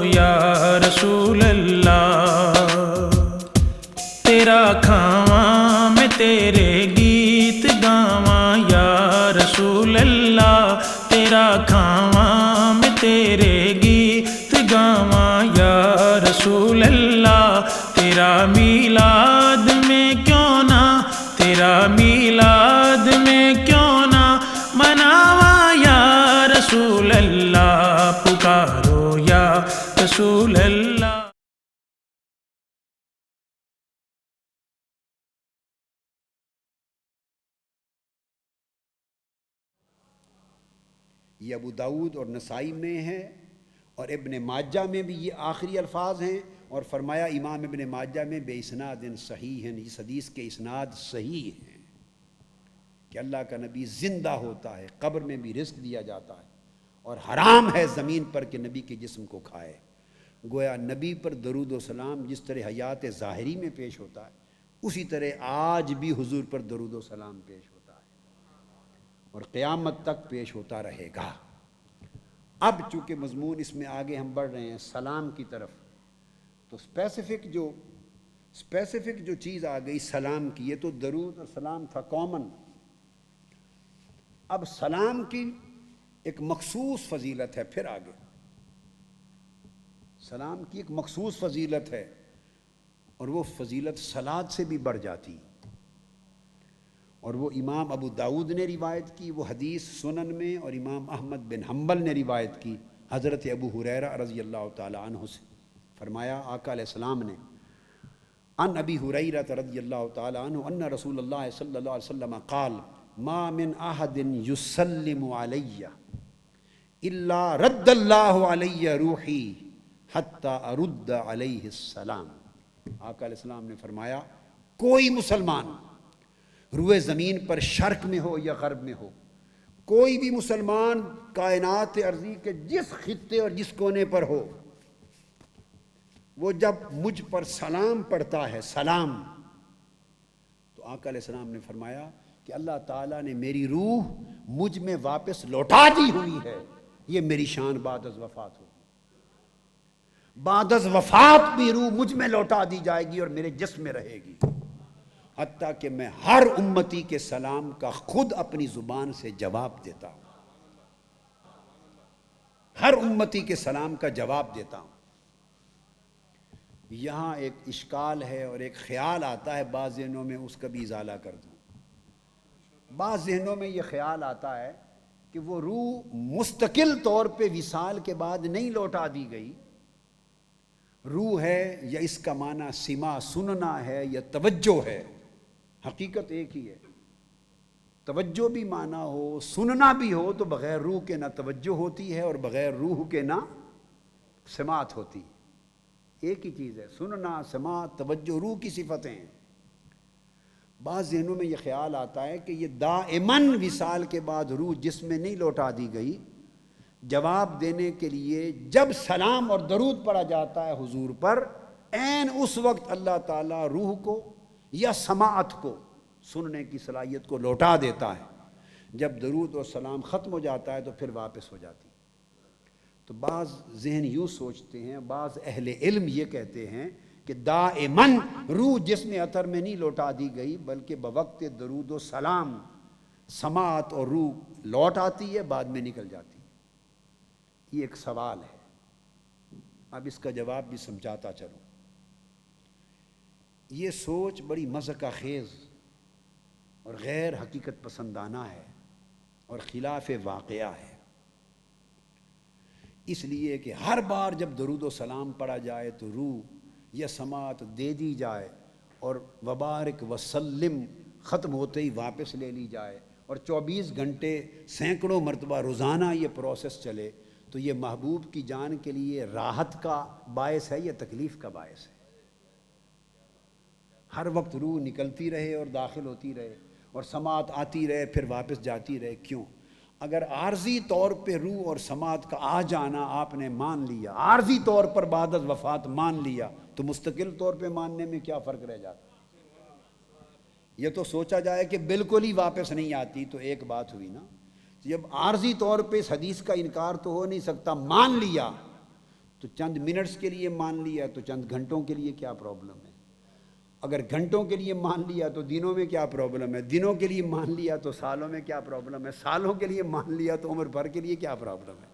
یا رسول اللہ، تیرا کھاواں میں تیرے گیت گاواں یا رسول اللہ، تیرا کھاواں میں تیرے گیت گاواں یا رسول اللہ، تیرا میلاد میں کیوں نہ، تیرا میلاد میں کیوں نہ مناواں یا رسول اللہ، پکارو یا رسول اللہ۔ یہ ابو داؤد اور نسائی میں ہے، اور ابن ماجہ میں بھی یہ آخری الفاظ ہیں، اور فرمایا امام ابن ماجہ میں بے اسناد صحیح ہیں، اس حدیث کے اسناد صحیح ہیں کہ اللہ کا نبی زندہ ہوتا ہے، قبر میں بھی رزق دیا جاتا ہے، اور حرام ہے زمین پر کہ نبی کے جسم کو کھائے۔ گویا نبی پر درود و سلام جس طرح حیات ظاہری میں پیش ہوتا ہے، اسی طرح آج بھی حضور پر درود و سلام پیش ہوتا ہے اور قیامت تک پیش ہوتا رہے گا۔ اب چونکہ مضمون اس میں آگے ہم بڑھ رہے ہیں سلام کی طرف، تو اسپیسیفک جو چیز آ گئی سلام کی، یہ تو درود اور سلام تھا کامن۔ اب سلام کی ایک مخصوص فضیلت ہے، پھر آگے سلام کی ایک مخصوص فضیلت ہے، اور وہ فضیلت صلاۃ سے بھی بڑھ جاتی، اور وہ امام ابو داؤد نے روایت کی، وہ حدیث سنن میں، اور امام احمد بن حنبل نے روایت کی حضرت ابو ہریرہ رضی اللہ تعالی عنہ سے۔ فرمایا آقا علیہ السلام نے، عن ابی ہریرہ رضی اللہ تعالی عنہ ان رسول اللہ صلی اللہ علیہ وسلم قال ما من احد یسلم علی الا رد اللہ علی روحی حتی ارد علیہ السلام۔ آقا علیہ السلام نے فرمایا کوئی مسلمان روئے زمین پر شرق میں ہو یا غرب میں ہو، کوئی بھی مسلمان کائنات ارضی کے جس خطے اور جس کونے پر ہو، وہ جب مجھ پر سلام پڑھتا ہے، سلام، تو آقا علیہ السلام نے فرمایا کہ اللہ تعالیٰ نے میری روح مجھ میں واپس لوٹا دی ہوئی ہے، یہ میری شان بعد از وفات ہوگی، بعد از وفات بھی روح مجھ میں لوٹا دی جائے گی اور میرے جسم میں رہے گی، حتیٰ کہ میں ہر امتی کے سلام کا خود اپنی زبان سے جواب دیتا ہوں، ہر امتی کے سلام کا جواب دیتا ہوں۔ یہاں ایک اشکال ہے اور ایک خیال آتا ہے بعض ذہنوں میں، اس کا بھی ازالہ کر دوں۔ بعض ذہنوں میں یہ خیال آتا ہے کہ وہ روح مستقل طور پہ وصال کے بعد نہیں لوٹا دی گئی، روح ہے یا اس کا معنی سما سننا ہے یا توجہ ہے، حقیقت ایک ہی ہے۔ توجہ بھی معنی ہو، سننا بھی ہو، تو بغیر روح کے نہ توجہ ہوتی ہے اور بغیر روح کے نہ سماعت ہوتی ہے، ایک ہی چیز ہے، سننا، سماعت، توجہ روح کی صفتیں ہیں۔ بعض ذہنوں میں یہ خیال آتا ہے کہ یہ دائماً وصال کے بعد روح جسم میں نہیں لوٹا دی گئی، جواب دینے کے لیے جب سلام اور درود پڑھا جاتا ہے حضور پر، عین اس وقت اللہ تعالیٰ روح کو یا سماعت کو، سننے کی صلاحیت کو لوٹا دیتا ہے۔ جب درود اور سلام ختم ہو جاتا ہے تو پھر واپس ہو جاتی۔ تو بعض ذہن یوں سوچتے ہیں، بعض اہل علم یہ کہتے ہیں کہ دائماً روح جسم اطہر میں نہیں لوٹا دی گئی، بلکہ بوقت درود و سلام سماعت اور روح لوٹ آتی ہے، بعد میں نکل جاتی ہے۔ یہ ایک سوال ہے، اب اس کا جواب بھی سمجھاتا چلوں۔ یہ سوچ بڑی مضحکہ خیز اور غیر حقیقت پسندانہ ہے اور خلاف واقعہ ہے، اس لیے کہ ہر بار جب درود و سلام پڑھا جائے تو روح یا سماعت دے دی جائے اور وبارک وسلم ختم ہوتے ہی واپس لے لی جائے، اور 24 گھنٹے سینکڑوں مرتبہ روزانہ یہ پروسیس چلے، تو یہ محبوب کی جان کے لیے راحت کا باعث ہے یا تکلیف کا باعث ہے؟ ہر وقت روح نکلتی رہے اور داخل ہوتی رہے اور سماعت آتی رہے پھر واپس جاتی رہے، کیوں؟ اگر عارضی طور پہ روح اور سماعت کا آ جانا آپ نے مان لیا، عارضی طور پر بعد از وفات مان لیا، تو مستقل طور پہ ماننے میں کیا فرق رہ جاتا؟ یہ تو سوچا جائے کہ بالکل ہی واپس نہیں آتی تو ایک بات ہوئی نا، جب عارضی طور پہ اس حدیث کا انکار تو ہو نہیں سکتا، مان لیا، تو چند منٹس کے لیے مان لیا تو چند گھنٹوں کے لیے کیا پرابلم ہے؟ اگر گھنٹوں کے لیے مان لیا تو دنوں میں کیا پرابلم ہے؟ دنوں کے لیے مان لیا تو سالوں میں کیا پرابلم ہے؟ سالوں کے لیے مان لیا تو عمر بھر کے لیے کیا پرابلم ہے؟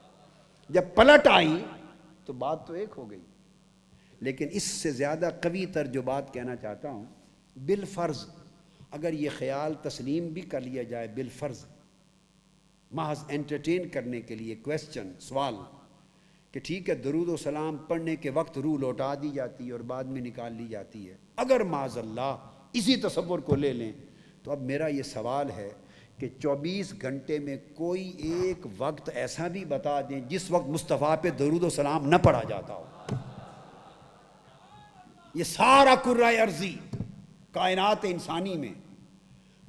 جب پلٹ آئی تو بات تو ایک ہو گئی. لیکن اس سے زیادہ قوی تر جو بات کہنا چاہتا ہوں، بالفرض اگر یہ خیال تسلیم بھی کر لیا جائے، بالفرض محض انٹرٹین کرنے کے لیے، کویسچن، سوال، کہ ٹھیک ہے درود و سلام پڑھنے کے وقت روح لوٹا دی جاتی ہے اور بعد میں نکال لی جاتی ہے، اگر معاذ اللہ اسی تصور کو لے لیں، تو اب میرا یہ سوال ہے کہ 24 گھنٹے میں کوئی ایک وقت ایسا بھی بتا دیں جس وقت مصطفیٰ پہ درود و سلام نہ پڑھا جاتا ہو. یہ سارا کرۂ ارضی کائنات انسانی میں،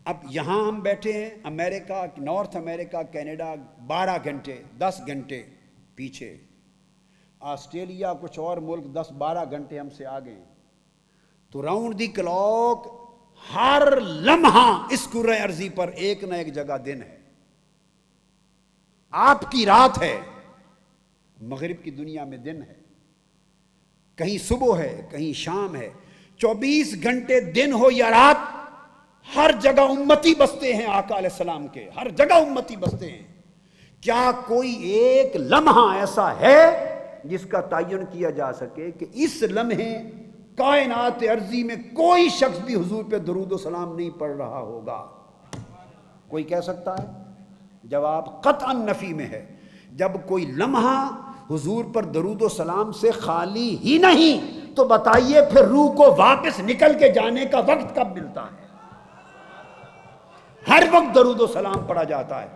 اب یہاں ہم بیٹھے ہیں امریکہ، نارتھ امریکہ، کینیڈا 12 گھنٹے 10 گھنٹے پیچھے، آسٹریلیا کچھ اور ملک 10-12 گھنٹے ہم سے آگے ہیں. تو راؤنڈ دی کلاک ہر لمحہ اس کرۂ ارضی پر ایک نہ ایک جگہ دن ہے. آپ کی رات ہے، مغرب کی دنیا میں دن ہے، کہیں صبح ہے کہیں شام ہے. 24 گھنٹے دن ہو یا رات، ہر جگہ امتی بستے ہیں آقا علیہ السلام کے، ہر جگہ امتی بستے ہیں. کیا کوئی ایک لمحہ ایسا ہے جس کا تعین کیا جا سکے کہ اس لمحے کائنات ارضی میں کوئی شخص بھی حضور پہ درود و سلام نہیں پڑھ رہا ہوگا؟ کوئی کہہ سکتا ہے؟ جواب قطعاً نفی میں ہے. جب کوئی لمحہ حضور پر درود و سلام سے خالی ہی نہیں تو بتائیے پھر روح کو واپس نکل کے جانے کا وقت کب ملتا ہے؟ ہر وقت درود و سلام پڑھا جاتا ہے،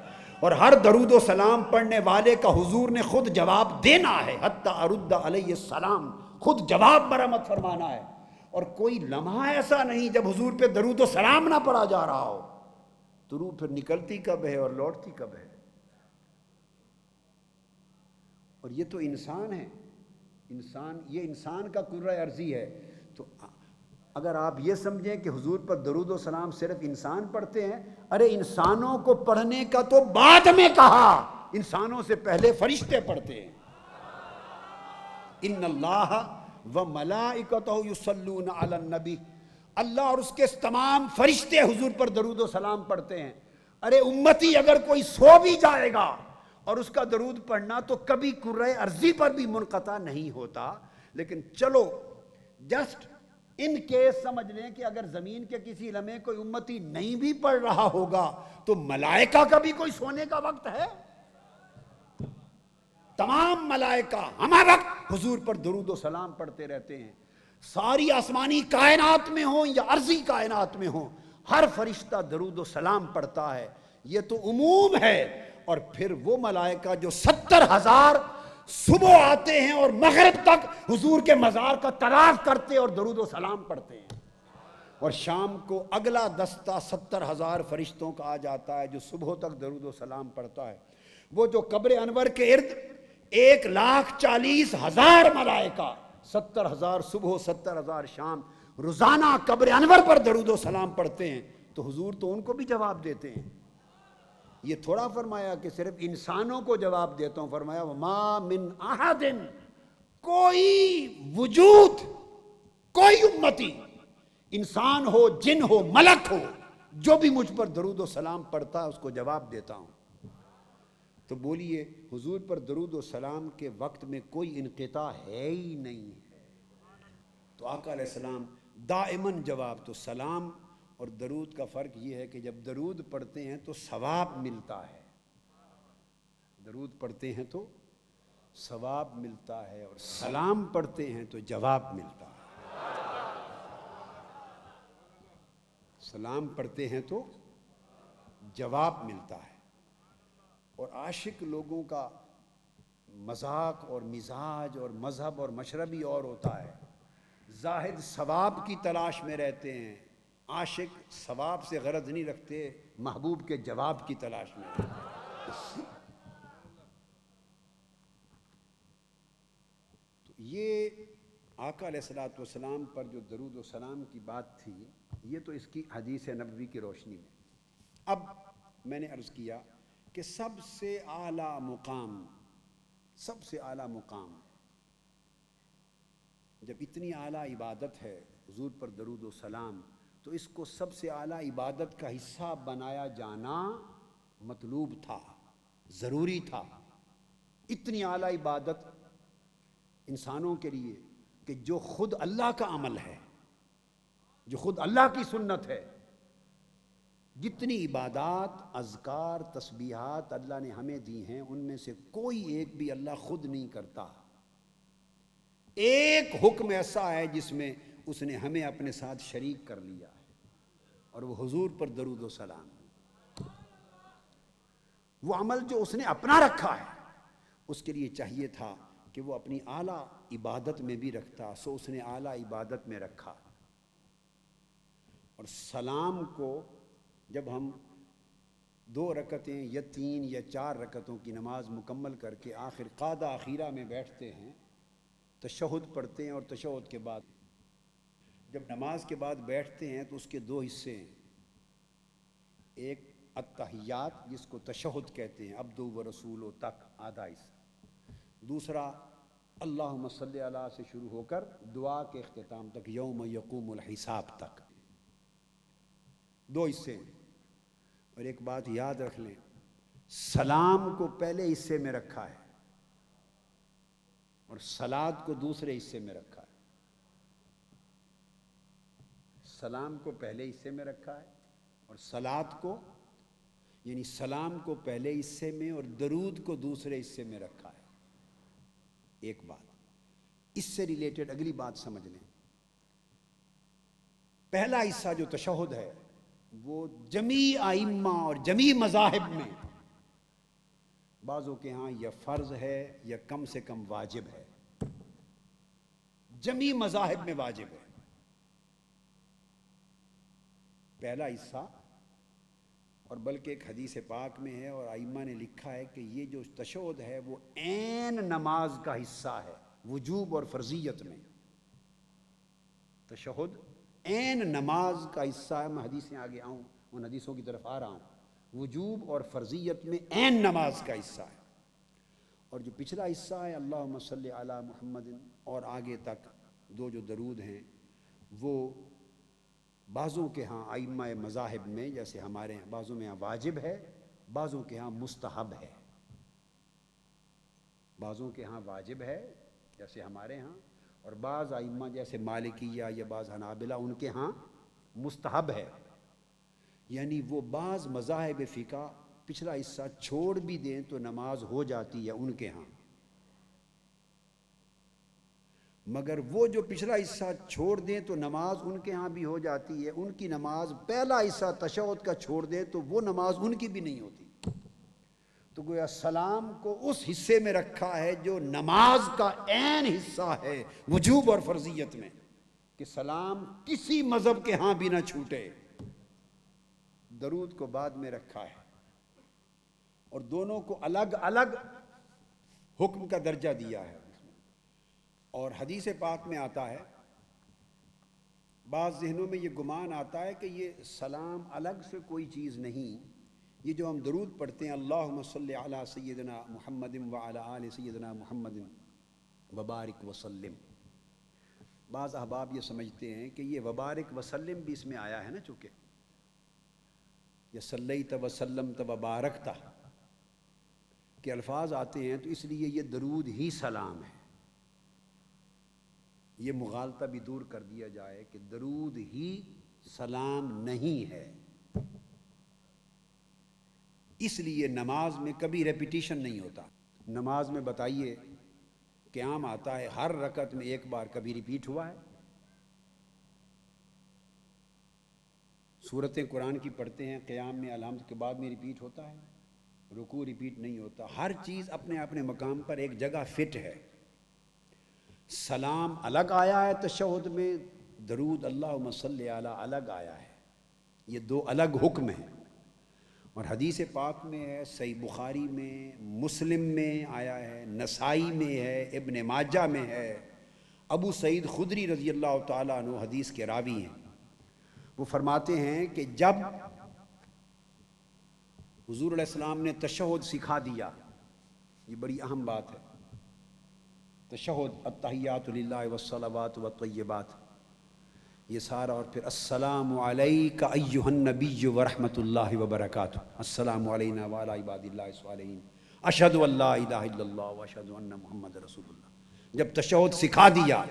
اور ہر درود و سلام پڑھنے والے کا حضور نے خود جواب دینا ہے، حتی ارد علیہ السلام، خود جواب مرمت فرمانا ہے. اور کوئی لمحہ ایسا نہیں جب حضور پہ درود و سلام نہ پڑھا جا رہا ہو. تو روح پھر نکلتی کب ہے اور لوٹتی کب ہے؟ اور یہ تو انسان ہے، یہ انسان کا کرۂ ارضی ہے. تو اگر آپ یہ سمجھیں کہ حضور پر درود و سلام صرف انسان پڑھتے ہیں، ارے انسانوں کو پڑھنے کا تو بعد میں کہا، انسانوں سے پہلے فرشتے پڑھتے ہیں. ان اللہ و ملائکتہ یصلون علی النبی، اللہ اور اس کے تمام فرشتے حضور پر درود و سلام پڑھتے ہیں. ارے امتی اگر کوئی سو بھی جائے گا اور اس کا درود پڑھنا تو کبھی کرۂ ارضی پر بھی منقطع نہیں ہوتا. لیکن چلو جسٹ ان کیس سمجھ لیں کہ اگر زمین کے کسی لمحے کوئی امتی نہیں بھی پڑھ رہا ہوگا تو ملائکہ کا بھی کوئی سونے کا وقت ہے؟ تمام ملائکہ ہمہ وقت حضور پر درود و سلام پڑھتے رہتے ہیں. ساری آسمانی کائنات میں ہوں یا ارضی کائنات میں ہوں، ہر فرشتہ درود و سلام پڑھتا ہے. یہ تو عموم ہے. اور پھر وہ ملائکہ جو 70,000 صبح آتے ہیں اور مغرب تک حضور کے مزار کا طواف کرتے اور درود و سلام پڑھتے ہیں، اور شام کو اگلا دستہ 70,000 فرشتوں کا آ جاتا ہے جو صبح تک درود و سلام پڑھتا ہے. وہ جو قبر انور کے ارد 1,40,000 ملائکہ، 70,000 صبح 70,000 شام، روزانہ قبر انور پر درود و سلام پڑھتے ہیں، تو حضور تو ان کو بھی جواب دیتے ہیں. یہ تھوڑا فرمایا کہ صرف انسانوں کو جواب دیتا ہوں، فرمایا وما من احد، کوئی وجود، کوئی امتی، انسان ہو جن ہو ملک ہو، جو بھی مجھ پر درود و سلام پڑھتا ہے اس کو جواب دیتا ہوں. تو بولیے حضور پر درود و سلام کے وقت میں کوئی انقطاع ہے ہی نہیں ہے. تو آقا علیہ السلام دائماً جواب. تو سلام اور درود کا فرق یہ ہے کہ جب درود پڑھتے ہیں تو ثواب ملتا ہے، درود پڑھتے ہیں تو ثواب ملتا ہے، اور سلام پڑھتے ہیں تو جواب ملتا ہے. سلام پڑھتے ہیں تو جواب ملتا ہے. اور عاشق لوگوں کا مذاق اور مزاج اور مذہب اور مشربی اور ہوتا ہے. زاہد ثواب کی تلاش میں رہتے ہیں، عاشق ثواب سے غرض نہیں رکھتے، محبوب کے جواب کی تلاش میں رہتے ہیں. تو یہ آقا علیہ الصلوۃ والسلام پر جو درود و سلام کی بات تھی، یہ تو اس کی حدیث نبوی کی روشنی میں. اب میں نے عرض کیا کہ سب سے اعلیٰ مقام جب اتنی اعلیٰ عبادت ہے حضور پر درود و سلام، تو اس کو سب سے اعلیٰ عبادت کا حصہ بنایا جانا مطلوب تھا، ضروری تھا۔ اتنی اعلیٰ عبادت انسانوں کے لیے کہ جو خود اللہ کا عمل ہے، جو خود اللہ کی سنت ہے۔ جتنی عبادات، اذکار، تسبیحات اللہ نے ہمیں دی ہیں، ان میں سے کوئی ایک بھی اللہ خود نہیں کرتا۔ ایک حکم ایسا ہے جس میں اس نے ہمیں اپنے ساتھ شریک کر لیا ہے، اور وہ حضور پر درود و سلام۔ وہ عمل جو اس نے اپنا رکھا ہے، اس کے لیے چاہیے تھا کہ وہ اپنی اعلیٰ عبادت میں بھی رکھتا، سو اس نے اعلیٰ عبادت میں رکھا۔ اور سلام کو جب ہم 2 رکعتیں یا 3 یا 4 رکعتوں کی نماز مکمل کر کے آخر قادہ اخیرہ میں بیٹھتے ہیں، تشہد پڑھتے ہیں، اور تشہد کے بعد جب نماز کے بعد بیٹھتے ہیں تو اس کے 2 حصے ہیں۔ ایک التحیات، جس کو تشہد کہتے ہیں، عبدو و رسولو تک آدھا حصہ۔ دوسرا اللہم صلی علی سے شروع ہو کر دعا کے اختتام تک، یوم یقوم الحساب تک، 2 حصے ہیں۔ اور ایک بات یاد رکھ لیں، سلام کو پہلے حصے میں رکھا ہے اور صلات کو دوسرے حصے میں رکھا ہے۔ سلام کو پہلے حصے میں رکھا ہے اور صلات کو، یعنی سلام کو پہلے حصے میں اور درود کو دوسرے حصے میں رکھا ہے۔ ایک بات اس سے ریلیٹڈ اگلی بات سمجھ لیں۔ پہلا حصہ جو تشہد ہے، وہ جمیع ائمہ اور جمیع مذاہب میں بعضوں کے ہاں یا فرض ہے یا کم سے کم واجب ہے، جمیع مذاہب میں واجب ہے پہلا حصہ۔ اور بلکہ ایک حدیث پاک میں ہے اور ائمہ نے لکھا ہے کہ یہ جو تشہد ہے وہ عین نماز کا حصہ ہے، وجوب اور فرضیت میں۔ تشہد عین نماز کا حصہ ہے۔ میں حدیثیں آگے آؤں، ان حدیثوں کی طرف آ رہا ہوں۔ وجوب اور فرضیت میں عین نماز کا حصہ ہے۔ اور جو پچھلا حصہ ہے اللہم صلی علی محمد اور آگے تک 2 جو درود ہیں، وہ بعضوں کے ہاں ائمہ مذاہب میں، جیسے ہمارے ہاں بعضوں میں ہاں واجب ہے، بعضوں کے ہاں مستحب ہے۔ بعضوں کے ہاں واجب ہے جیسے ہمارے ہاں، اور بعض ائمہ جیسے مالکیہ یا بعض حنابلہ ان کے ہاں مستحب ہے۔ یعنی وہ بعض مذاہب فقہ پچھلا حصہ چھوڑ بھی دیں تو نماز ہو جاتی ہے ان کے ہاں، مگر وہ جو پچھلا حصہ چھوڑ دیں تو نماز ان کے ہاں بھی ہو جاتی ہے۔ ان کی نماز پہلا حصہ تشہد کا چھوڑ دیں تو وہ نماز ان کی بھی نہیں ہوتی۔ تو گویا سلام کو اس حصے میں رکھا ہے جو نماز کا عین حصہ ہے، وجوب اور فرضیت میں، کہ سلام کسی مذہب کے ہاں بھی نہ چھوٹے۔ درود کو بعد میں رکھا ہے، اور دونوں کو الگ الگ حکم کا درجہ دیا ہے۔ اور حدیث پاک میں آتا ہے، بعض ذہنوں میں یہ گمان آتا ہے کہ یہ سلام الگ سے کوئی چیز نہیں، یہ جو ہم درود پڑھتے ہیں اللہم صلی علی سیدنا محمد وعلی آل سیدنا محمد وبارک وسلم، بعض احباب یہ سمجھتے ہیں کہ یہ وبارک وسلم بھی اس میں آیا ہے نا، چونکہ یا صلیت وسلمت وبارکت کے الفاظ آتے ہیں، تو اس لیے یہ درود ہی سلام ہے۔ یہ مغالطہ بھی دور کر دیا جائے کہ درود ہی سلام نہیں ہے۔ اس لیے نماز میں کبھی ریپیٹیشن نہیں ہوتا۔ نماز میں بتائیے قیام آتا ہے، ہر رکعت میں ایک بار کبھی ریپیٹ ہوا ہے؟ سورتیں قرآن کی پڑھتے ہیں، قیام میں الحمد کے بعد میں ریپیٹ ہوتا ہے، رکوع ریپیٹ نہیں ہوتا۔ ہر چیز اپنے اپنے مقام پر ایک جگہ فٹ ہے۔ سلام الگ آیا ہے تشہد میں، درود اللہم صلی علی الگ آیا ہے، یہ 2 الگ حکم ہیں۔ اور حدیث پاک میں ہے، صحیح بخاری میں، مسلم میں آیا ہے، نسائی میں ہے، ابن ماجہ میں ہے۔ ابو سعید خدری رضی اللہ تعالیٰ عنہ حدیث کے راوی ہیں، وہ فرماتے ہیں کہ جب حضور علیہ السلام نے تشہد سکھا دیا، یہ بڑی اہم بات ہے، تشہد التحیات للہ والصلوات والطیبات، یہ سارا، اور پھر السلام علیک ایھا النبی ورحمۃ اللہ وبرکاتہ، السلام علینا وعلی عباد اللہ الصالحین، اشہد ان لا الہ الا اللہ واشہد ان محمد رسول اللہ۔ جب تشہد سکھا دیا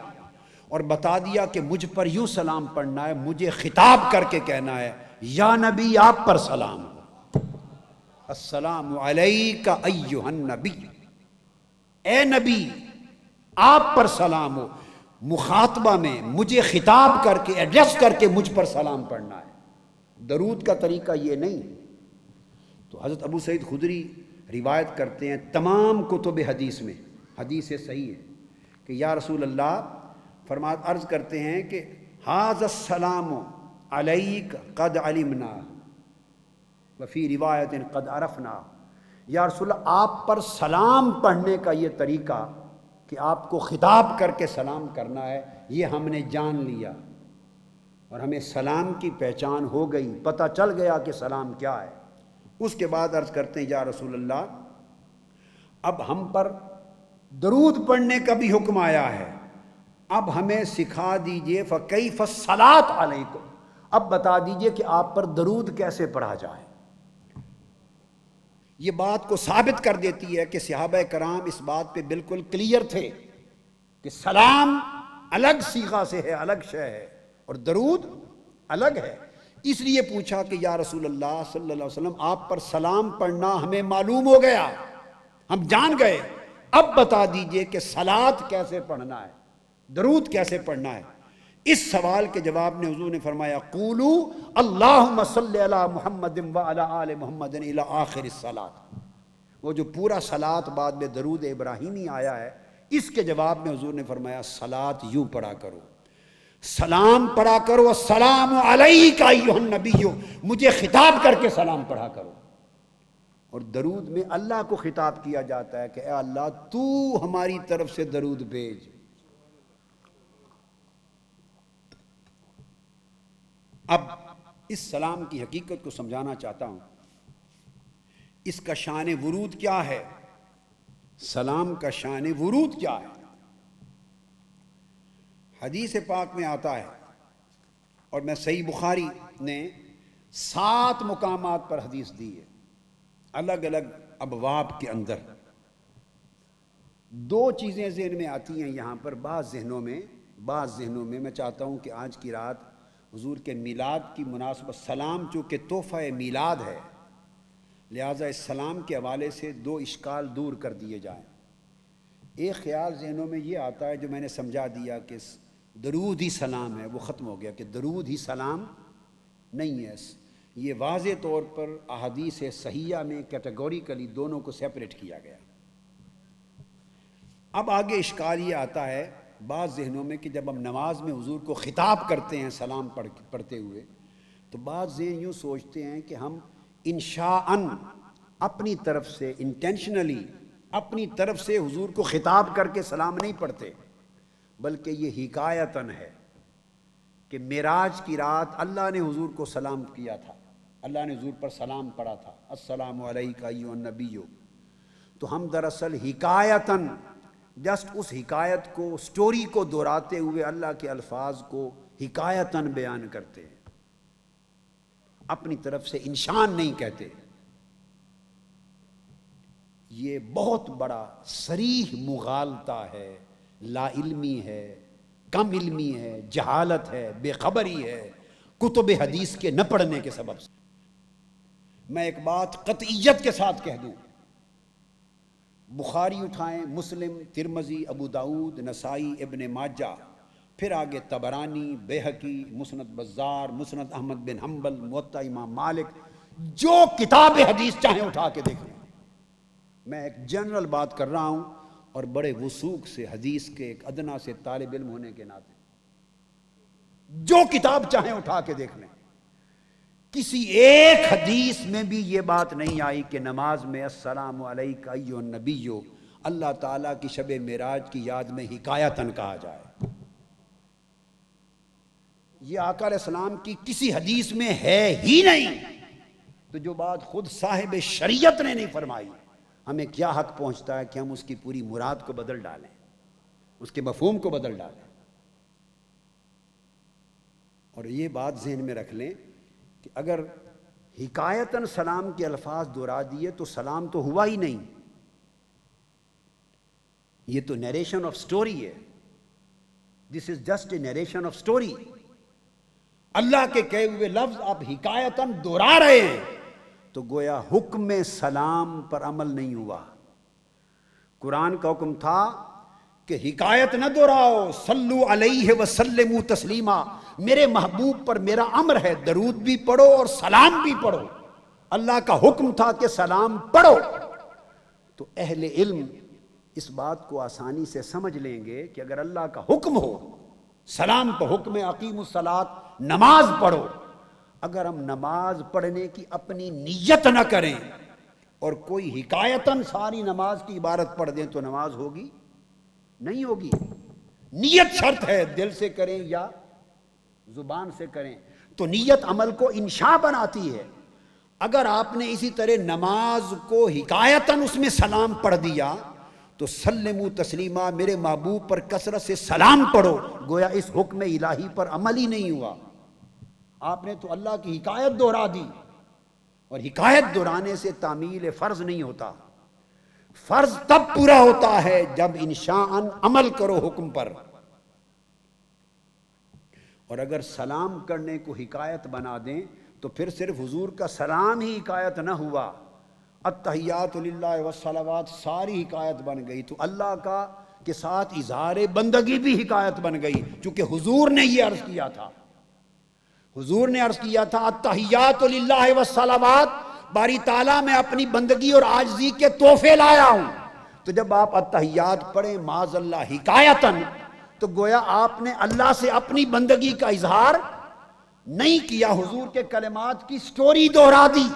اور بتا دیا کہ مجھ پر یوں سلام پڑھنا ہے، مجھے خطاب کر کے کہنا ہے یا نبی آپ پر سلام ہو، السلام علیک ایھا النبی، اے نبی آپ پر سلام ہو، مخاطبہ میں مجھے خطاب کر کے ایڈریس کر کے مجھ پر سلام پڑھنا ہے، درود کا طریقہ یہ نہیں۔ تو حضرت ابو سعید خدری روایت کرتے ہیں تمام کتب حدیث میں، حدیث صحیح ہے کہ یا رسول اللہ عرض کرتے ہیں کہ ھذا السلام علیک قد علمنا وفی روایت قد عرفنا، یا رسول اللہ آپ پر سلام پڑھنے کا یہ طریقہ کہ آپ کو خطاب کر کے سلام کرنا ہے، یہ ہم نے جان لیا اور ہمیں سلام کی پہچان ہو گئی، پتہ چل گیا کہ سلام کیا ہے۔ اس کے بعد عرض کرتے ہیں یا رسول اللہ اب ہم پر درود پڑھنے کا بھی حکم آیا ہے، اب ہمیں سکھا دیجئے فکیف الصلاۃ علیکم، اب بتا دیجئے کہ آپ پر درود کیسے پڑھا جائے۔ یہ بات کو ثابت کر دیتی ہے کہ صحابہ کرام اس بات پہ بالکل کلیئر تھے کہ سلام الگ صیغہ سے ہے، الگ شے ہے، اور درود الگ ہے۔ اس لیے پوچھا کہ یا رسول اللہ صلی اللہ علیہ وسلم آپ پر سلام پڑھنا ہمیں معلوم ہو گیا، ہم جان گئے، اب بتا دیجئے کہ صلاۃ کیسے پڑھنا ہے، درود کیسے پڑھنا ہے۔ اس سوال کے جواب میں حضور نے فرمایا قولوا اللہم صلی علی محمد وعلی آل محمد الی آخر الصلاۃ، وہ جو پورا صلاۃ بعد میں درود ابراہیمی آیا ہے، اس کے جواب میں حضور نے فرمایا صلاۃ یوں پڑھا کرو، سلام پڑھا کرو، السلام علیک ایھا النبی، مجھے خطاب کر کے سلام پڑھا کرو۔ اور درود میں اللہ کو خطاب کیا جاتا ہے کہ اے اللہ تو ہماری طرف سے درود بھیج۔ اب اس سلام کی حقیقت کو سمجھانا چاہتا ہوں، اس کا شان ورود کیا ہے، سلام کا شان ورود کیا ہے۔ حدیث پاک میں آتا ہے، اور میں صحیح بخاری نے 7 مقامات پر حدیث دی ہے، الگ الگ ابواب کے اندر۔ 2 چیزیں ذہن میں آتی ہیں یہاں پر، بعض ذہنوں میں میں چاہتا ہوں کہ آج کی رات حضور کے میلاد کی مناسبت، سلام چونکہ تحفہ میلاد ہے، لہٰذا اس سلام کے حوالے سے 2 اشکال دور کر دیے جائیں۔ ایک خیال ذہنوں میں یہ آتا ہے جو میں نے سمجھا دیا کہ درود ہی سلام ہے، وہ ختم ہو گیا، کہ درود ہی سلام نہیں ہے۔ یہ واضح طور پر احادیث صحیحہ میں کیٹیگوریکلی دونوں کو سیپریٹ کیا گیا۔ اب آگے اشکال یہ آتا ہے بعض ذہنوں میں کہ جب ہم نماز میں حضور کو خطاب کرتے ہیں سلام پڑھتے ہوئے، تو بعض ذہن یوں سوچتے ہیں کہ ہم انشاءً اپنی طرف سے انٹینشنلی اپنی طرف سے حضور کو خطاب کر کے سلام نہیں پڑھتے، بلکہ یہ حکایتاً ہے کہ معراج کی رات اللہ نے حضور کو سلام کیا تھا، اللہ نے حضور پر سلام پڑھا تھا، السلام علیک ایھا النبی، تو ہم دراصل حکایتاً جسٹ اس حکایت کو، سٹوری کو دہراتے ہوئے اللہ کے الفاظ کو حکایتاً بیان کرتے ہیں، اپنی طرف سے انشان نہیں کہتے۔ یہ بہت بڑا صریح مغالطہ ہے، لا علمی ہے، کم علمی ہے، جہالت ہے، بے خبری ہے، کتب حدیث کے نہ پڑھنے کے سبب سے۔ میں ایک بات قطعیت کے ساتھ کہہ دوں، بخاری اٹھائیں، مسلم، ترمذی، ابو داؤد، نسائی، ابن ماجہ، پھر آگے طبرانی، بیہقی، مسند بزار، مسند احمد بن حنبل، موطا امام مالک، جو کتاب حدیث چاہیں اٹھا کے دیکھ لیں۔ میں ایک جنرل بات کر رہا ہوں، اور بڑے وثوق سے حدیث کے ایک ادنا سے طالب علم ہونے کے ناطے جو کتاب چاہیں اٹھا کے دیکھ لیں، کسی ایک حدیث میں بھی یہ بات نہیں آئی کہ نماز میں السلام علیک ایھا النبی اللہ تعالیٰ کی شب معراج کی یاد میں حکایتاً کہا جائے۔ یہ آقا علیہ السلام کی کسی حدیث میں ہے ہی نہیں، تو جو بات خود صاحب شریعت نے نہیں فرمائی، ہمیں کیا حق پہنچتا ہے کہ ہم اس کی پوری مراد کو بدل ڈالیں۔ اس کے مفہوم کو بدل ڈالا. اور یہ بات ذہن میں رکھ لیں کہ اگر حکایتاً سلام کے الفاظ دہرا دیے تو سلام تو ہوا ہی نہیں، یہ تو نیریشن آف سٹوری ہے. This is just a narration of story. Allah کے کہے ہوئے لفظ آپ حکایتاً دہرا رہے ہیں تو گویا حکم سلام پر عمل نہیں ہوا. قرآن کا حکم تھا کہ حکایت نہ دہراؤ، صلو علیہ وسلموا تسلیما، میرے محبوب پر میرا امر ہے درود بھی پڑھو اور سلام بھی پڑھو. اللہ کا حکم تھا کہ سلام پڑھو. تو اہل علم اس بات کو آسانی سے سمجھ لیں گے کہ اگر اللہ کا حکم ہو سلام پہ حکم اقیموا الصلاۃ، نماز پڑھو، اگر ہم نماز پڑھنے کی اپنی نیت نہ کریں اور کوئی حکایتاً ساری نماز کی عبارت پڑھ دیں تو نماز ہوگی نہیں ہوگی. نیت شرط ہے، دل سے کریں یا زبان سے کریں. تو نیت عمل کو انشاء بناتی ہے. اگر آپ نے اسی طرح نماز کو حکایتاً اس میں سلام پڑھ دیا تو سلموا تسلیما، میرے محبوب پر کثرت سے سلام پڑھو، گویا اس حکم الہی پر عمل ہی نہیں ہوا. آپ نے تو اللہ کی حکایت دہرا دی، اور حکایت دہرانے سے تعمیل فرض نہیں ہوتا. فرض تب پورا ہوتا ہے جب انشاءً عمل کرو حکم پر. اور اگر سلام کرنے کو حکایت بنا دیں تو پھر صرف حضور کا سلام ہی حکایت نہ ہوا، التحیات للہ والصلوات ساری حکایت بن گئی. تو اللہ کا کے ساتھ اظہار بندگی بھی حکایت بن گئی، چونکہ حضور نے یہ عرض کیا تھا. حضور نے عرض کیا تھا التحیات للہ والصلوات، باری تعالیٰ میں اپنی بندگی اور عاجزی کے تحفے لایا ہوں. تو جب آپ التحیات پڑھیں معاذ اللہ حکایتاً، تو گویا آپ نے اللہ سے اپنی بندگی کا اظہار نہیں کیا، حضور کے کلمات کی سٹوری دہرا دی.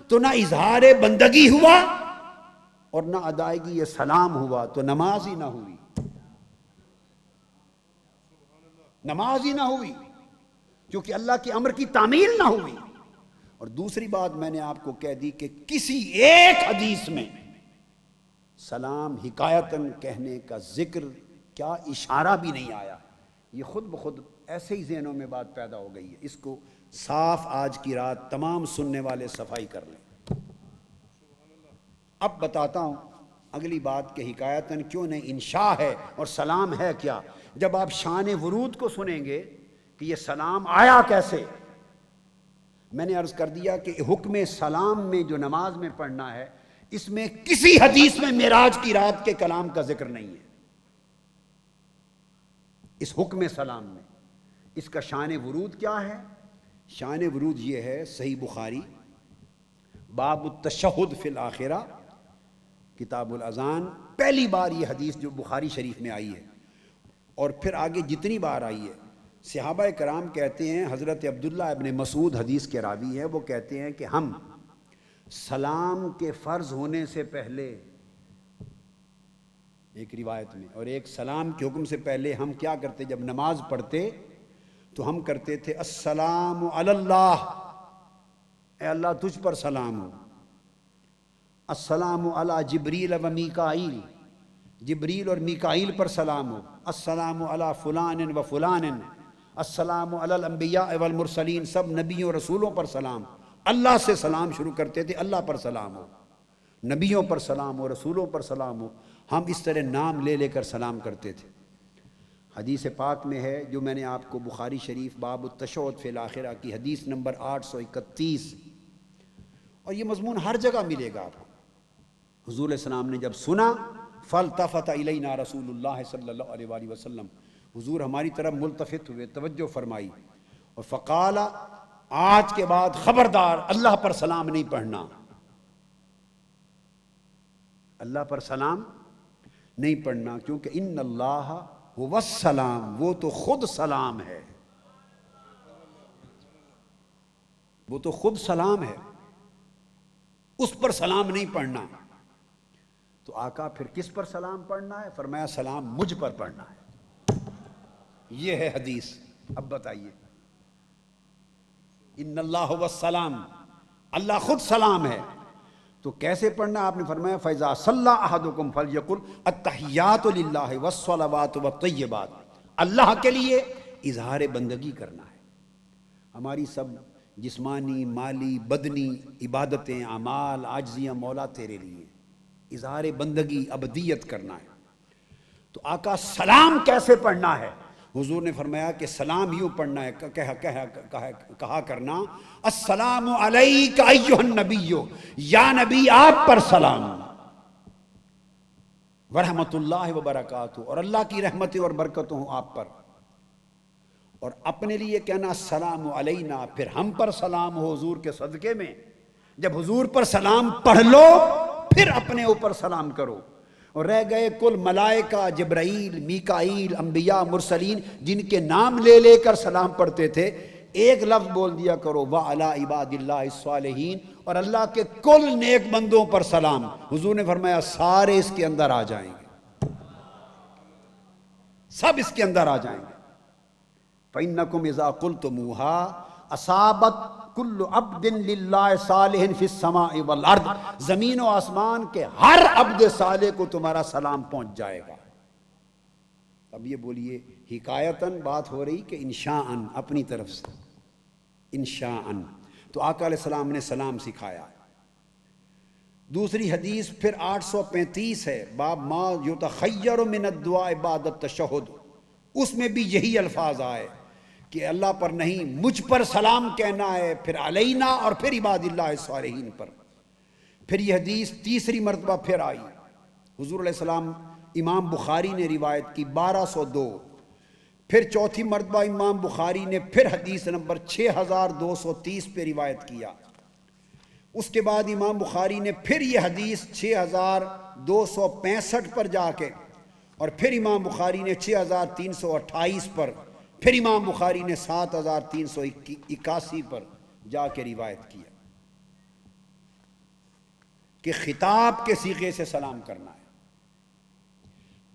تو نہ اظہار بندگی ہوا اور نہ ادائیگی یہ سلام ہوا، تو نماز ہی نہ ہوئی. نماز ہی نہ ہوئی کیونکہ اللہ کے امر کی تعمیل نہ ہوئی. اور دوسری بات میں نے آپ کو کہہ دی کہ کسی ایک حدیث میں سلام حکایتاً کہنے کا ذکر کیا اشارہ بھی نہیں آیا. یہ خود بخود ایسے ہی ذہنوں میں بات پیدا ہو گئی ہے. اس کو صاف آج کی رات تمام سننے والے صفائی کر لیں. اب بتاتا ہوں اگلی بات کہ حکایتاً کیوں نہیں انشاء ہے اور سلام ہے کیا. جب آپ شان ورود کو سنیں گے کہ یہ سلام آیا کیسے، میں نے عرض کر دیا کہ حکم سلام میں جو نماز میں پڑھنا ہے اس میں کسی حدیث میں معراج کی رات کے کلام کا ذکر نہیں ہے. اس حکم سلام میں اس کا شان ورود کیا ہے؟ شان ورود یہ ہے، صحیح بخاری باب التشہد فی الآخرہ کتاب الاذان، پہلی بار یہ حدیث جو بخاری شریف میں آئی ہے، اور پھر آگے جتنی بار آئی ہے. صحابہ کرام کہتے ہیں، حضرت عبداللہ ابن مسعود حدیث کے راوی ہیں، وہ کہتے ہیں کہ ہم سلام کے فرض ہونے سے پہلے، ایک روایت میں اور ایک سلام کے حکم سے پہلے ہم کیا کرتے، جب نماز پڑھتے تو ہم کرتے تھے السلام علی اللہ، اے اللہ تجھ پر سلام ہو. السلام علی جبریل و میکائیل، جبریل اور میکائیل پر سلام ہو. السلام علی فلان و فلان، السلام علی الانبیاء والمرسلین، سب نبیوں اور رسولوں پر سلام. اللہ سے سلام شروع کرتے تھے، اللہ پر سلام ہو، نبیوں پر سلام ہو، رسولوں پر سلام ہو. ہم اس طرح نام لے لے کر سلام کرتے تھے. حدیث پاک میں ہے جو میں نے آپ کو بخاری شریف باب التشہد فی الآخرہ کی حدیث نمبر 831، اور یہ مضمون ہر جگہ ملے گا آپ کو. حضور علیہ السلام نے جب سنا فالتفت الینا رسول اللہ صلی اللہ علیہ وآلہ وسلم، حضور ہماری طرف ملتفت ہوئے، توجہ فرمائی، اور فقال آج کے بعد خبردار اللہ پر سلام نہیں پڑھنا، اللہ پر سلام نہیں پڑھنا، کیونکہ ان اللہ هو السلام، وہ تو خود سلام ہے، وہ تو خود سلام ہے، اس پر سلام نہیں پڑھنا. تو آقا پھر کس پر سلام پڑھنا ہے؟ فرمایا سلام مجھ پر پڑھنا ہے. یہ ہے حدیث. اب بتائیے، ان اللہ هو السلام، اللہ خود سلام ہے، تو کیسے پڑھنا؟ آپ نے فرمایا فَإِذَا صَلَّى أَحَدُكُمْ فَلْيَقُلْ التَّحِيَّاتُ لِلَّهِ وَالصَّلَوَاتُ وَالطَّيِّبَاتُ، اللہ کے لیے اظہار بندگی کرنا ہے۔ ہماری سب جسمانی، مالی، بدنی عبادتیں، اعمال، عاجزیاں مولا تیرے لیے، اظہار بندگی ابدیت کرنا ہے۔ تو آقا سلام کیسے پڑھنا ہے؟ حضور نے فرمایا کہ سلام یوں پڑھنا ہے، کہا کرنا السلام علیک ایھا النبی، یا نبی آپ پر سلام، ورحمۃ اللہ وبرکاتہ، اور اللہ کی رحمتیں اور برکتوں ہوں آپ پر۔ اور اپنے لیے کہنا السلام علینا، پھر ہم پر سلام ہو حضور کے صدقے میں۔ جب حضور پر سلام پڑھ لو پھر اپنے اوپر سلام کرو۔ اور رہ گئے کل ملائکہ، جبرائیل، میکائیل، انبیاء، مرسلین، جن کے نام لے لے کر سلام پڑھتے تھے، ایک لفظ بول دیا کرو وَعَلَىٰ عِبَادِ اللَّهِ الصَّالِحِينَ، اور اللہ کے کل نیک بندوں پر سلام۔ حضور نے فرمایا سارے اس کے اندر آ جائیں گے، سب اس کے اندر آ جائیں گے۔ فَإِنَّكُمْ إِذَا قُلْتُمُوهَا أَصَابَتْ كُلُّ عَبْدٍ لِلَّهِ صَالِحٍ فِي السَّمَاءِ وَالْأَرْضِ، زمین و آسمان کے ہر عبد صالح کو تمہارا سلام پہنچ جائے گا۔ اب یہ بولیے حکایتاً بات ہو رہی کہ انشاءً، اپنی طرف سے انشاءً، تو آقا علیہ السلام نے سلام سکھایا۔ دوسری حدیث پھر 835 ہے، باب ما یتخیر من الدعاء بعد التشہد، اس میں بھی یہی الفاظ آئے کہ اللہ پر نہیں، مجھ پر سلام کہنا ہے، پھر علینا، اور پھر عباد اللہ الصالحین پر۔ پھر یہ حدیث تیسری مرتبہ پھر آئی، حضور علیہ السلام، امام بخاری نے روایت کی 1202۔ پھر چوتھی مرتبہ امام بخاری نے پھر حدیث نمبر 6230 پہ روایت کیا۔ اس کے بعد امام بخاری نے پھر یہ حدیث 6265 پر جا کے، اور پھر امام بخاری نے 6328 پر، پھر امام بخاری نے 7381 پر جا کے روایت کیا کہ خطاب کے صیغے سے سلام کرنا ہے۔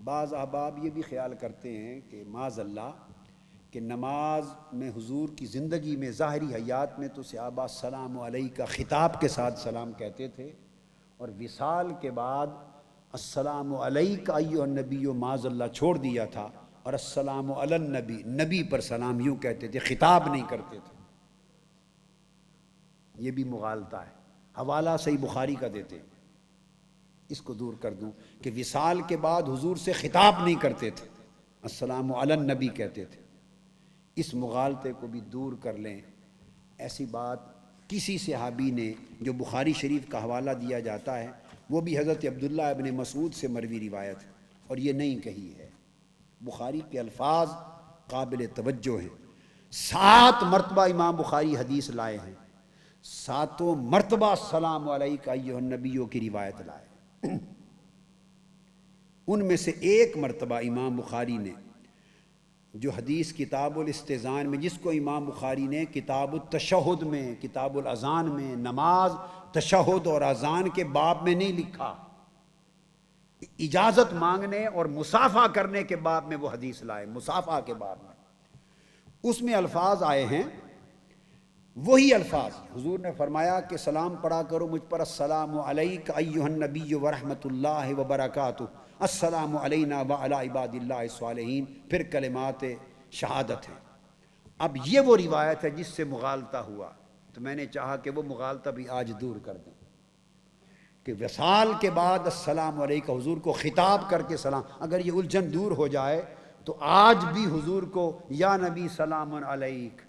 بعض احباب یہ بھی خیال کرتے ہیں کہ معاذ اللہ کہ نماز میں حضور کی زندگی میں ظاہری حیات میں تو صحابہ السلام علیکہ خطاب کے ساتھ سلام کہتے تھے، اور وصال کے بعد السلام علیک ایھا النبی معاذ اللہ چھوڑ دیا تھا، اور السلام علی النبی، نبی پر سلام یوں کہتے تھے، خطاب نہیں کرتے تھے۔ یہ بھی مغالطہ ہے، حوالہ صحیح بخاری کا دیتے ہیں، اس کو دور کر دوں کہ وصال کے بعد حضور سے خطاب نہیں کرتے تھے، السلام علی النبی کہتے تھے۔ اس مغالطے کو بھی دور کر لیں۔ ایسی بات کسی صحابی نے، جو بخاری شریف کا حوالہ دیا جاتا ہے، وہ بھی حضرت عبداللہ ابن مسعود سے مروی روایت ہے، اور یہ نہیں کہی ہے۔ بخاری کے الفاظ قابل توجہ ہیں۔ 7 مرتبہ امام بخاری حدیث لائے ہیں، 7 مرتبہ السلام علیک ایھا النبیوں کی روایت لائے۔ ان میں سے ایک مرتبہ امام بخاری نے، جو حدیث کتاب الاستئذان میں، جس کو امام بخاری نے کتاب التشہد میں، کتاب الاذان میں، نماز تشہد اور اذان کے باب میں نہیں لکھا، اجازت مانگنے اور مصافحہ کرنے کے باب میں وہ حدیث لائے، مصافحہ کے باب میں۔ اس میں الفاظ آئے ہیں، وہی الفاظ حضور نے فرمایا کہ سلام پڑھا کرو مجھ پر، السلام علیک ایھا النبی ورحمۃ اللہ وبرکاتہ، السلام علینا وعلی عباد اللہ الصالحین، پھر کلمات شہادت ہیں۔ اب یہ وہ روایت ہے جس سے مغالطہ ہوا، تو میں نے چاہا کہ وہ مغالطہ بھی آج دور کر دیں، کہ وصال کے بعد السلام علیکہ، حضور کو خطاب کر کے سلام، اگر یہ الجھن دور ہو جائے تو آج بھی حضور کو یا نبی سلام علیک،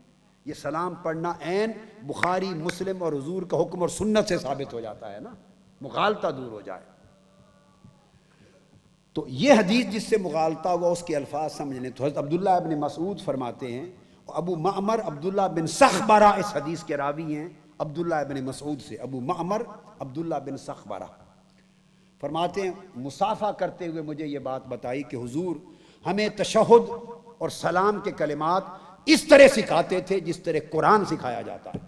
یہ سلام پڑھنا عین بخاری، مسلم اور حضور کا حکم اور سنت سے ثابت ہو جاتا ہے نا، مغالطہ دور ہو جائے۔ تو یہ حدیث جس سے مغالطہ ہوا اس کے الفاظ سمجھ لیں۔ تو حضرت عبداللہ ابن مسعود فرماتے ہیں، ابو معمر عبداللہ بن سخبرہ اس حدیث کے راوی ہیں عبداللہ ابن مسعود سے، ابو معمر عبداللہ بن سخبرہ فرماتے ہیں، مصافحہ کرتے ہوئے مجھے یہ بات بتائی کہ حضور ہمیں تشہد اور سلام کے کلمات اس طرح سکھاتے تھے جس طرح قرآن سکھایا جاتا ہے۔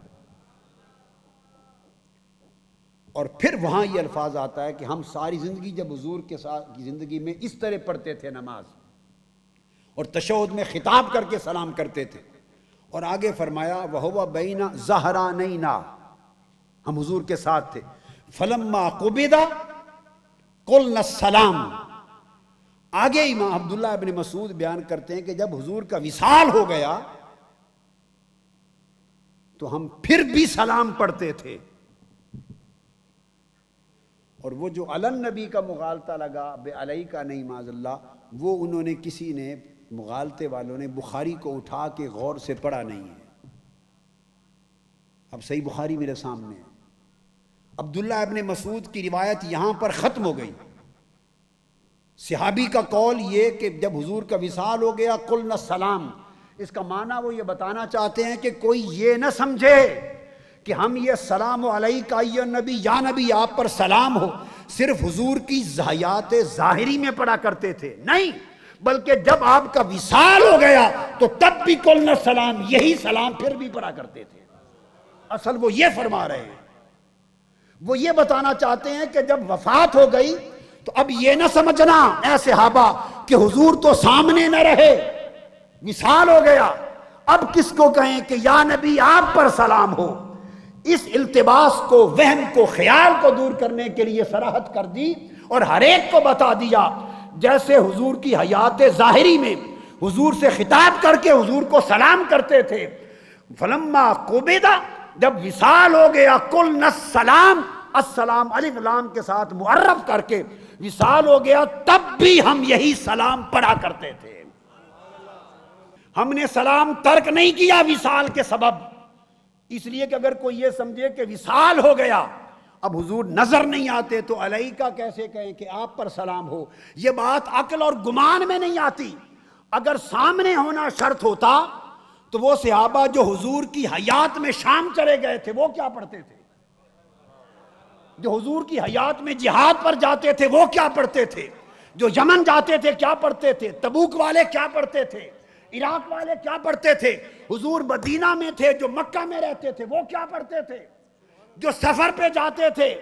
اور پھر وہاں یہ الفاظ آتا ہے کہ ہم ساری زندگی جب حضور کے ساتھ کی زندگی میں اس طرح پڑھتے تھے نماز، اور تشہد میں خطاب کر کے سلام کرتے تھے، اور آگے فرمایا وَهُوَ بَيْنَ ظَهْرَانَيْنَا، ہم حضور کے ساتھ تھے، فلما قبض قلنا السلام. آگے امام عبداللہ ابن مسعود بیان کرتے ہیں کہ جب حضور کا وصال ہو گیا تو ہم پھر بھی سلام پڑھتے تھے. اور وہ جو علن نبی کا مغالطہ لگا بے علیہ کا نہیں معاذ اللہ، وہ انہوں نے کسی نے مغالطے والوں نے بخاری کو اٹھا کے غور سے پڑھا نہیں ہے. اب صحیح بخاری میرے سامنے ہے. عبداللہ ابن مسعود کی روایت یہاں پر ختم ہو گئی. صحابی کا قول یہ کہ جب حضور کا وصال ہو گیا قلنا السلام، اس کا معنی وہ یہ بتانا چاہتے ہیں کہ کوئی یہ نہ سمجھے کہ ہم یہ السلام علیک ایھا النبی، یا نبی آپ پر سلام ہو، صرف حضور کی حیات ظاہری میں پڑھا کرتے تھے. نہیں، بلکہ جب آپ کا وصال ہو گیا تو تب بھی قلنا السلام، یہی سلام پھر بھی پڑھا کرتے تھے. اصل وہ یہ فرما رہے ہیں، وہ یہ بتانا چاہتے ہیں کہ جب وفات ہو گئی تو اب یہ نہ سمجھنا اے صحابہ کہ حضور تو سامنے نہ رہے، وصال ہو گیا، اب کس کو کہیں کہ یا نبی آپ پر سلام ہو. اس التباس کو، وہم کو، خیال کو دور کرنے کے لیے صراحت کر دی اور ہر ایک کو بتا دیا جیسے حضور کی حیات ظاہری میں حضور سے خطاب کر کے حضور کو سلام کرتے تھے. فلما قبض، جب وصال ہو گیا قلنا السلام، السلام الف لام کے ساتھ معرف کر کے وصال ہو گیا، تب بھی ہم یہی سلام پڑھا کرتے تھے. ہم نے سلام ترک نہیں کیا وصال کے سبب، اس لیے کہ اگر کوئی یہ سمجھے کہ وصال ہو گیا اب حضور نظر نہیں آتے تو علیہ کا کیسے کہیں کہ آپ پر سلام ہو، یہ بات عقل اور گمان میں نہیں آتی. اگر سامنے ہونا شرط ہوتا تو وہ صحابہ جو حضور کی حیات میں شام چلے گئے تھے وہ کیا پڑھتے تھے؟ جو حضور کی حیات میں جہاد پر جاتے تھے وہ کیا پڑھتے تھے؟ جو یمن جاتے تھے کیا پڑھتے تھے؟ تبوک والے کیا پڑھتے تھے؟ عراق والے کیا پڑھتے تھے؟ حضور مدینہ میں تھے، جو مکہ میں رہتے تھے وہ کیا پڑھتے تھے؟ جو سفر پہ جاتے تھے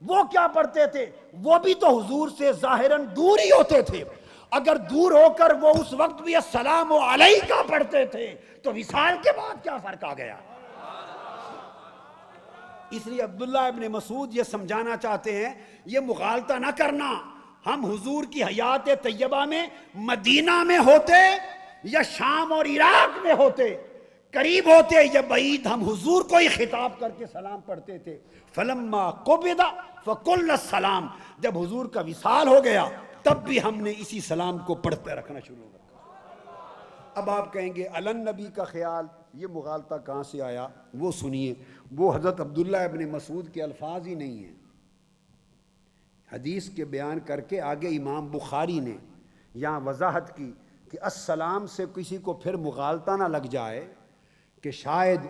وہ کیا پڑھتے تھے؟ وہ بھی تو حضور سے ظاہراً دور ہی ہوتے تھے. اگر دور ہو کر وہ اس وقت بھی السلام علیک پڑھتے تھے تو وصال کے بعد کیا فرق آ گیا؟ اس لیے عبداللہ ابن مسعود یہ سمجھانا چاہتے ہیں یہ مغالطہ نہ کرنا. ہم حضور کی حیات طیبہ میں مدینہ میں ہوتے یا شام اور عراق میں ہوتے، قریب ہوتے یا بعید، ہم حضور کو ہی خطاب کر کے سلام پڑھتے تھے. فلما قبض فقلنا السلام، جب حضور کا وصال ہو گیا تب بھی ہم نے اسی سلام کو پڑھتے رکھنا شروع کر دیا. اب آپ کہیں گے علن نبی کا خیال، یہ مغالطہ کہاں سے آیا؟ وہ سنیے، وہ حضرت عبداللہ ابن مسعود کے الفاظ ہی نہیں ہیں. حدیث کے بیان کر کے آگے امام بخاری نے یہاں وضاحت کی کہ السلام سے کسی کو پھر مغالطہ نہ لگ جائے کہ شاید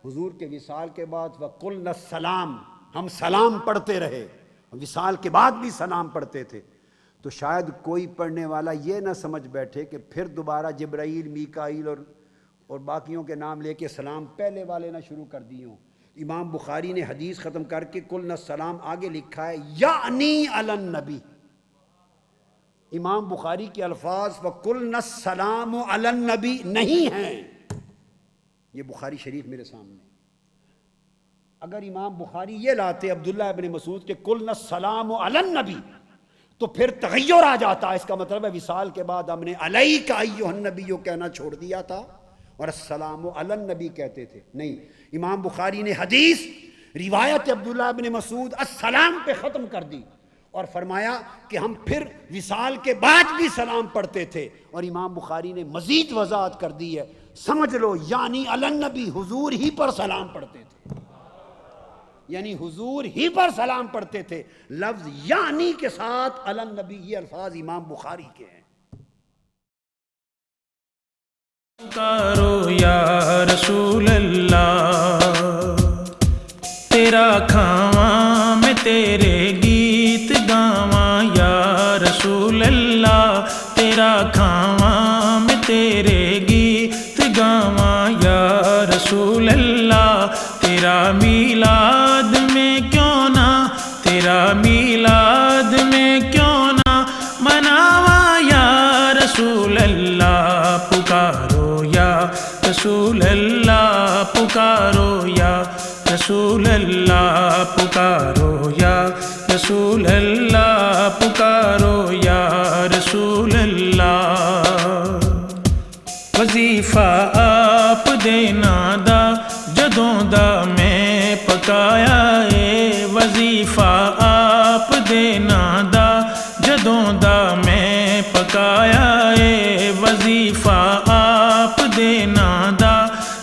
حضور کے وصال کے بعد وَقُلْنَا السلام، ہم سلام پڑھتے رہے، وصال کے بعد بھی سلام پڑھتے تھے، تو شاید کوئی پڑھنے والا یہ نہ سمجھ بیٹھے کہ پھر دوبارہ جبرائیل، میکائیل اور باقیوں کے نام لے کے سلام پہلے والے نہ شروع کر دیے ہوں. امام بخاری نے حدیث ختم کر کے قلنا السلام آگے لکھا ہے یعنی علی النبی. امام بخاری کے الفاظ وَقُلْنَا السَّلَامُ عَلَى النَّبِي نہیں ہیں. یہ بخاری شریف میرے سامنے. اگر امام بخاری یہ لاتے عبداللہ ابن مسعود کے قُلْنَا السَّلَامُ عَلَى النَّبِي تو پھر تغیر آ جاتا. اس کا مطلب ہے وصال کے بعد ہم نے علیک ایھا النبی کہنا چھوڑ دیا تھا اور السلام علی النبی کہتے تھے. نہیں، امام بخاری نے حدیث روایت عبداللہ ابن مسعود السلام پہ ختم کر دی اور فرمایا کہ ہم پھر وصال کے بعد بھی سلام پڑھتے تھے. اور امام بخاری نے مزید وضاحت کر دی ہے، سمجھ لو یعنی علی النبی، حضور ہی پر سلام پڑھتے تھے، یعنی حضور ہی پر سلام پڑھتے تھے. لفظ یعنی کے ساتھ علی النبی، یہ الفاظ امام بخاری کے ہیں. پکارو یا رسول اللہ، تیرا کھاواں میں تیرے گیت گاواں یا رسول اللہ، تیرا کھاواں میں تیرے گیت گاواں یا رسول اللہ. تیرا میلاد میں کیوں نہ، تیرا میلاد میں کیوں نہ مناواں یا رسول اللہ. پکارو یا رسول اللہ، پکارو یا رسول رسول اللہ پکارو یا رسول اللہ پکارو یا رسول اللہ وظیفہ آپ دینا دا جدوں دا میں پکایا اے وظیفہ آپ دینا دا جدوں دا میں پکایا اے وظیفہ آپ دینا دا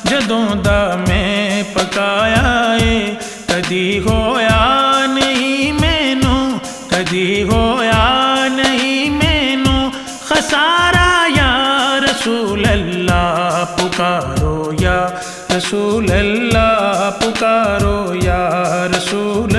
جدوں دا میں پکایا اے کدی ہویا نہیں مینوں کدی ہویا نہیں مینوں خسارا یا رسول اللہ پکارو یا رسول اللہ پکارو یا رسول